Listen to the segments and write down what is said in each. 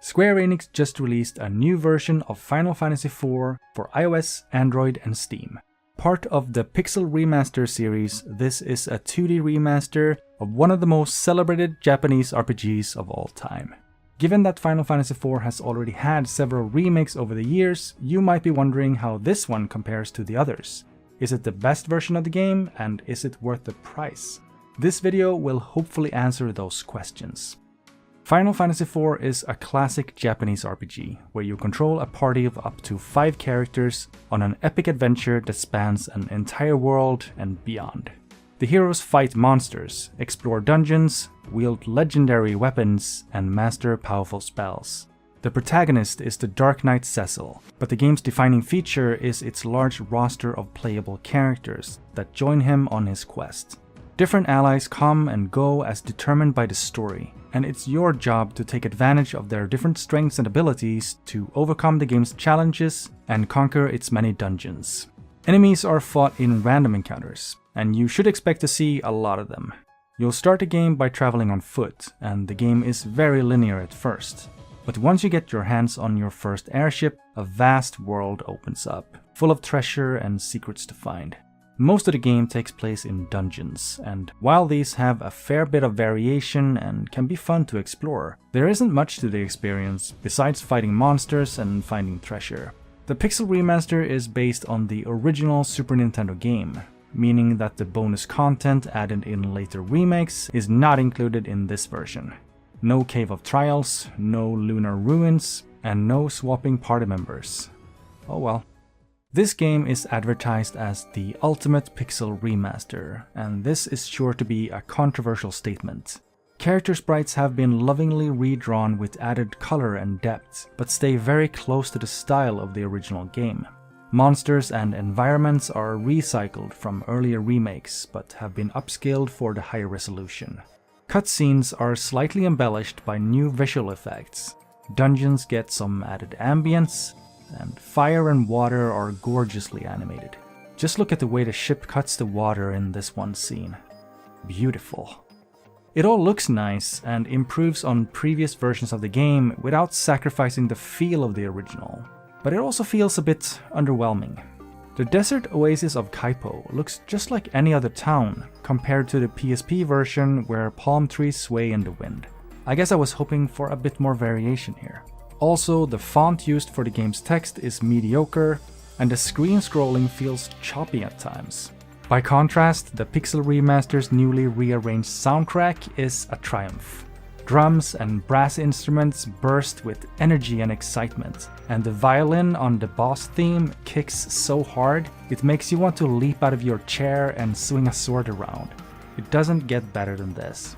Square Enix just released a new version of Final Fantasy IV for iOS, Android, and Steam. Part of the Pixel Remaster series, this is a 2D remaster of one of the most celebrated Japanese RPGs of all time. Given that Final Fantasy IV has already had several remakes over the years, you might be wondering how this one compares to the others. Is it the best version of the game, and is it worth the price? This video will hopefully answer those questions. Final Fantasy IV is a classic Japanese RPG, where you control a party of up to 5 characters on an epic adventure that spans an entire world and beyond. The heroes fight monsters, explore dungeons, wield legendary weapons, and master powerful spells. The protagonist is the Dark Knight Cecil, but the game's defining feature is its large roster of playable characters that join him on his quest. Different allies come and go as determined by the story, and it's your job to take advantage of their different strengths and abilities to overcome the game's challenges and conquer its many dungeons. Enemies are fought in random encounters, and you should expect to see a lot of them. You'll start the game by traveling on foot, and the game is very linear at first. But once you get your hands on your first airship, a vast world opens up, full of treasure and secrets to find. Most of the game takes place in dungeons, and while these have a fair bit of variation and can be fun to explore, there isn't much to the experience besides fighting monsters and finding treasure. The Pixel Remaster is based on the original Super Nintendo game, meaning that the bonus content added in later remakes is not included in this version. No Cave of Trials, no Lunar Ruins, and no swapping party members. Oh well. This game is advertised as the ultimate Pixel Remaster, and this is sure to be a controversial statement. Character sprites have been lovingly redrawn with added color and depth, but stay very close to the style of the original game. Monsters and environments are recycled from earlier remakes, but have been upscaled for the higher resolution. Cutscenes are slightly embellished by new visual effects. Dungeons get some added ambience, and fire and water are gorgeously animated. Just look at the way the ship cuts the water in this one scene. Beautiful. It all looks nice and improves on previous versions of the game without sacrificing the feel of the original, but it also feels a bit underwhelming. The desert oasis of Kaipo looks just like any other town, compared to the PSP version where palm trees sway in the wind. I guess I was hoping for a bit more variation here. Also, the font used for the game's text is mediocre, and the screen scrolling feels choppy at times. By contrast, the Pixel Remaster's newly rearranged soundtrack is a triumph. Drums and brass instruments burst with energy and excitement, and the violin on the boss theme kicks so hard it makes you want to leap out of your chair and swing a sword around. It doesn't get better than this.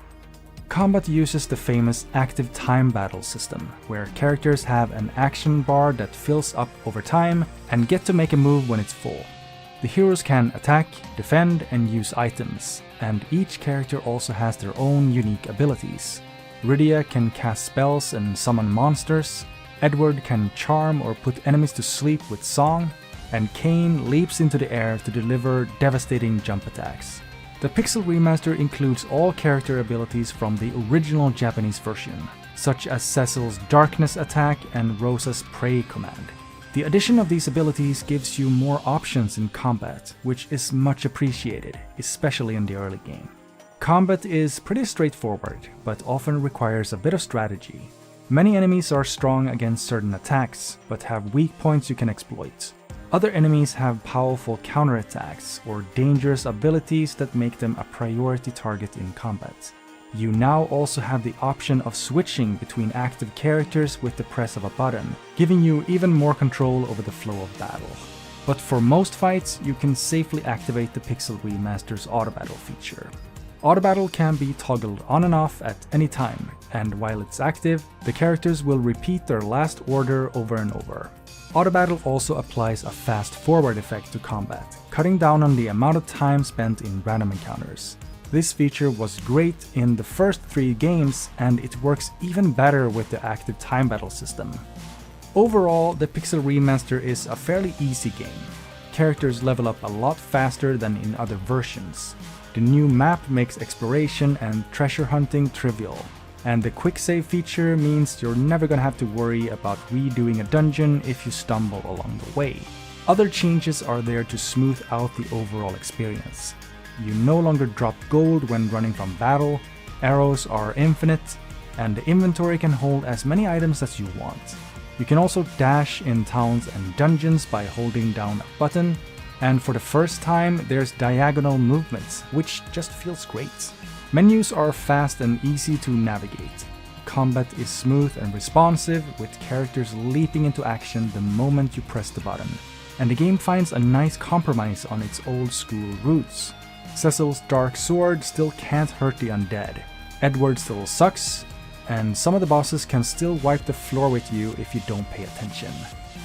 Combat uses the famous active time battle system, where characters have an action bar that fills up over time and get to make a move when it's full. The heroes can attack, defend, and use items, and each character also has their own unique abilities. Rydia can cast spells and summon monsters, Edward can charm or put enemies to sleep with song, and Kain leaps into the air to deliver devastating jump attacks. The Pixel Remaster includes all character abilities from the original Japanese version, such as Cecil's Darkness attack and Rosa's Prey command. The addition of these abilities gives you more options in combat, which is much appreciated, especially in the early game. Combat is pretty straightforward, but often requires a bit of strategy. Many enemies are strong against certain attacks, but have weak points you can exploit. Other enemies have powerful counterattacks or dangerous abilities that make them a priority target in combat. You now also have the option of switching between active characters with the press of a button, giving you even more control over the flow of battle. But for most fights, you can safely activate the Pixel Remaster's auto battle feature. Auto battle can be toggled on and off at any time, and while it's active, the characters will repeat their last order over and over. Auto battle also applies a fast forward effect to combat, cutting down on the amount of time spent in random encounters. This feature was great in the first 3 games, and it works even better with the active time battle system. Overall, the Pixel Remaster is a fairly easy game. Characters level up a lot faster than in other versions. The new map makes exploration and treasure hunting trivial, and the quick save feature means you're never gonna have to worry about redoing a dungeon if you stumble along the way. Other changes are there to smooth out the overall experience. You no longer drop gold when running from battle, arrows are infinite, and the inventory can hold as many items as you want. You can also dash in towns and dungeons by holding down a button, and for the first time there's diagonal movements, which just feels great. Menus are fast and easy to navigate. Combat is smooth and responsive, with characters leaping into action the moment you press the button. And the game finds a nice compromise on its old school roots. Cecil's dark sword still can't hurt the undead. Edward still sucks, and some of the bosses can still wipe the floor with you if you don't pay attention.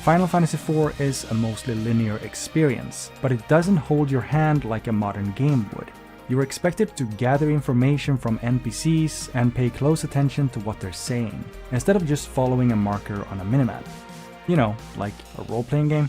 Final Fantasy IV is a mostly linear experience, but it doesn't hold your hand like a modern game would. You're expected to gather information from NPCs and pay close attention to what they're saying, instead of just following a marker on a minimap. You know, like a role-playing game.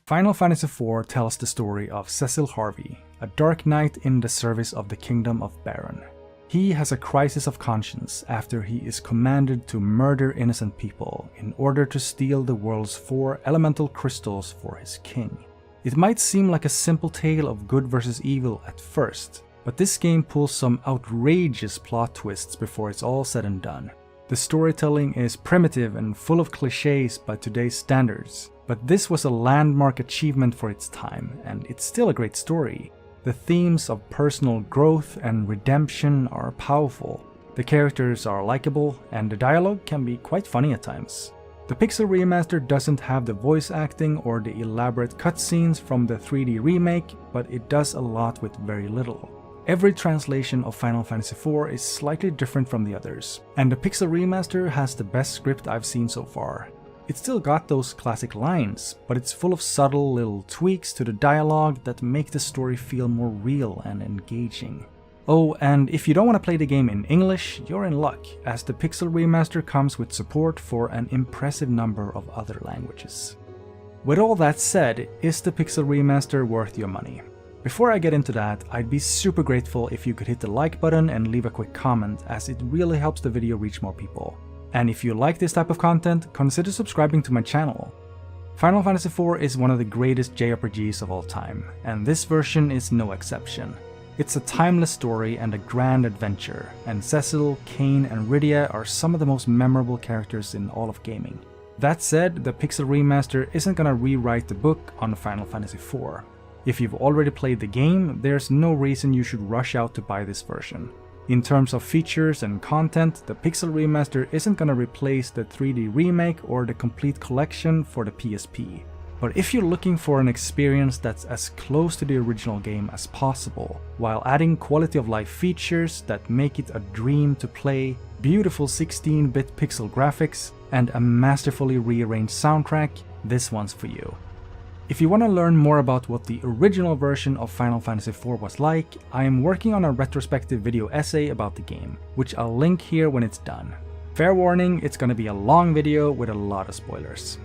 Final Fantasy IV tells the story of Cecil Harvey, a dark knight in the service of the Kingdom of Baron. He has a crisis of conscience after he is commanded to murder innocent people in order to steal the world's 4 elemental crystals for his king. It might seem like a simple tale of good versus evil at first, but this game pulls some outrageous plot twists before it's all said and done. The storytelling is primitive and full of cliches by today's standards, but this was a landmark achievement for its time, and it's still a great story. The themes of personal growth and redemption are powerful, the characters are likable, and the dialogue can be quite funny at times. The Pixel Remaster doesn't have the voice acting or the elaborate cutscenes from the 3D remake, but it does a lot with very little. Every translation of Final Fantasy IV is slightly different from the others, and the Pixel Remaster has the best script I've seen so far. It's still got those classic lines, but it's full of subtle little tweaks to the dialogue that make the story feel more real and engaging. Oh, and if you don't want to play the game in English, you're in luck, as the Pixel Remaster comes with support for an impressive number of other languages. With all that said, is the Pixel Remaster worth your money? Before I get into that, I'd be super grateful if you could hit the like button and leave a quick comment, as it really helps the video reach more people. And if you like this type of content, consider subscribing to my channel. Final Fantasy IV is one of the greatest JRPGs of all time, and this version is no exception. It's a timeless story and a grand adventure, and Cecil, Kain, and Rydia are some of the most memorable characters in all of gaming. That said, the Pixel Remaster isn't gonna rewrite the book on Final Fantasy IV. If you've already played the game, there's no reason you should rush out to buy this version. In terms of features and content, the Pixel Remaster isn't gonna replace the 3D remake or the complete collection for the PSP. But if you're looking for an experience that's as close to the original game as possible, while adding quality of life features that make it a dream to play, beautiful 16-bit pixel graphics, and a masterfully rearranged soundtrack, this one's for you. If you want to learn more about what the original version of Final Fantasy IV was like, I am working on a retrospective video essay about the game, which I'll link here when it's done. Fair warning, it's gonna be a long video with a lot of spoilers.